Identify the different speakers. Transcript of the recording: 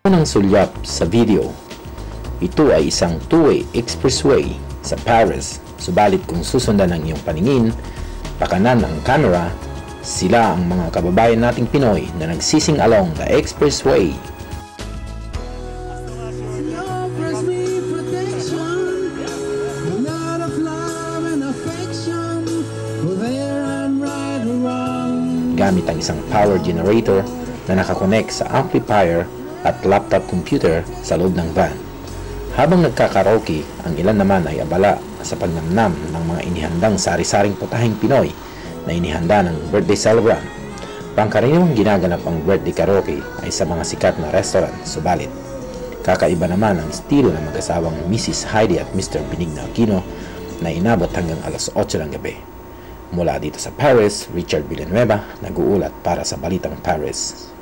Speaker 1: Unang sulyap sa video, ito ay isang two-way expressway sa Paris, subalit kung susundan ng iyong paningin, pakanan ng camera, sila ang mga kababayan nating Pinoy na nagsising along the expressway. Gamit ang isang power generator na nakakonect sa amplifier at laptop computer sa loob ng van. Habang nagkakaraoke, ang ilan naman ay abala sa pagnamnam ng mga inihandang sari-saring putahing Pinoy na inihanda ng birthday celebrant. Pangkaraniwang ginaganap ang birthday karaoke ay sa mga sikat na restaurant, subalit kakaiba naman ang estilo ng mag-asawang Mrs. Heidi at Mr. Benigno Aquino na inabot hanggang alas 8 ng gabi. Mula dito sa Paris, Richard Villanueva nag-uulat para sa Balitang Paris.